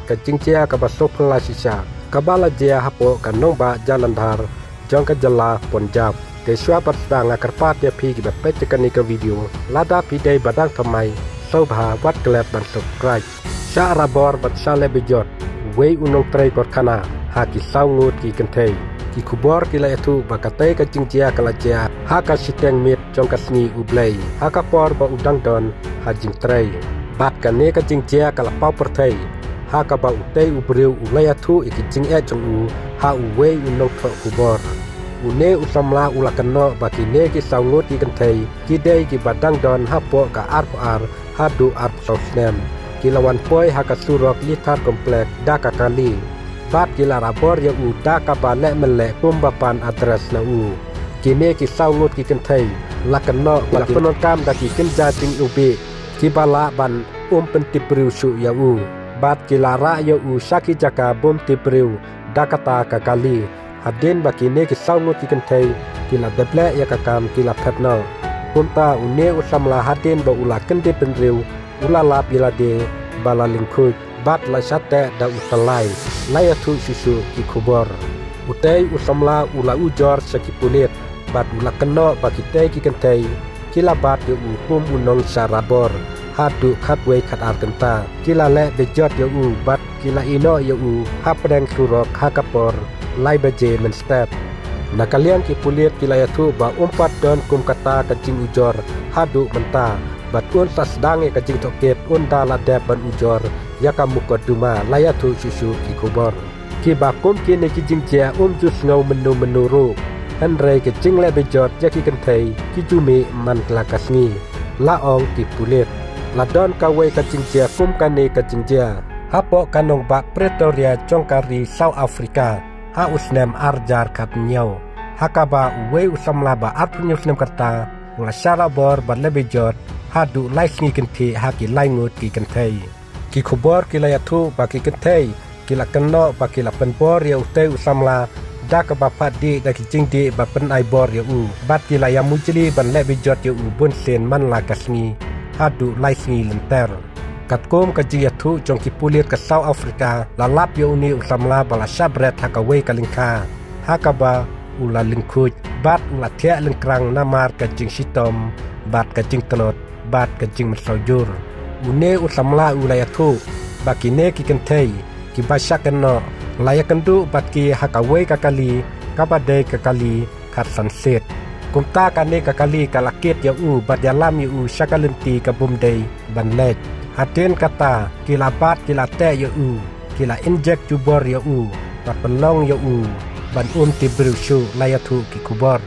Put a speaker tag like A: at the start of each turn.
A: ke jingcia ke basok pelasisa kabala jia hapoh ke nomba jalandhar jong ke jela Punjab ke syuapat sedang akarpat ya pi ke bepet kani ke video lada pidai badang thamai sobha wat kelep ban subscribe sya rabor bat sale beijot uwei unong trei korkana haki saungut ki kynthei ki kubor kila itu bakatai ke jingcia kelajia haka shiteng mit jong kasni uwei haka por ba udang don hajing trei bat kane ke jingcia kalapau perthei haka ba utei ubriu ulaya thu ikijing jong u ha uwei unong tho kubor une usamla ulakano bakine ki saungut ki kynthei ki dei ki badang don hapoh ka ar hadu snem ki lawan poi haka surok litar komplek daka kali bat ki larabor ya u daka bale mele pumbapan adres na u kine ki saungut ki kynthei lakano bak penontam daki kenja ting ubi ki bala ban pentipriu su ya u bat ki lara ya u saki jaka tipriu dakata ka kali hadin bakine ki saungut ki kynthei kila deble ya kakam kila phetno punta une usamla hadin ba ula kendi penriu ula lap ila de bala lingkhuj bat la sate da utalai laya thu susu ki khubor utei usamla ula ujor saki pulit bat ula keno bakite ki kynthei kila bat yu pum unong sarabor hadu khatwei khatar kenta kila le beijot yu bat kila ino yu hapdeng surok hakapor lai baje men step nakalian ki pulit kila yatu ba umpat don kum kata kajing ujor hadu menta bat un tasdang e kajing toket unda la deb ban ujor yakamu koduma layatu susu ki kubor ki bakum ki ne ki jingja jus ngau menu ru henrei ke jing le beijot yaki kynthei ki jumi man klakasngi laong ki pulit ladon kawe kajing jia kum kane kajing jia hapoh kanong ba Pretoria jongkari South Africa ha usnem arjar kat nyau hakaba uwei usamla ba arpunyus nem karta ngasara bor ba le beijot hadu laisngi kynthei haki laingut ki kynthei ki khubor kila yathu ba ki kynthei kila kenno ba kila penbor ya utei usamla dak ba phadi da ki jingdi ba pen ai bor ya u bat kila ya mujli ban le beijot ya u bun sen man la kasngi hadu laisngi lenter katkom ka jiyathu jong ki pulit ka South Africa la lap ya uni usamla bala sabret hakawei kalingka hakaba ula lingkhuj bat ula thia lingkrang namar ka jing sitom bat ka jing telot bat ka jing mesojur une usamla ulayathu bakine ki kynthei ki basakeno layakendu bat ki hakawei ka kali kabade ka kali khat sunset kumta kane ka kali kalakit ya u bat yalam yu shakalenti ka bumdei banlej hatin kata kila bat kila te ya u kila injek jubor ya u bat pelong ya u ban tibriu shu layathu ki kubor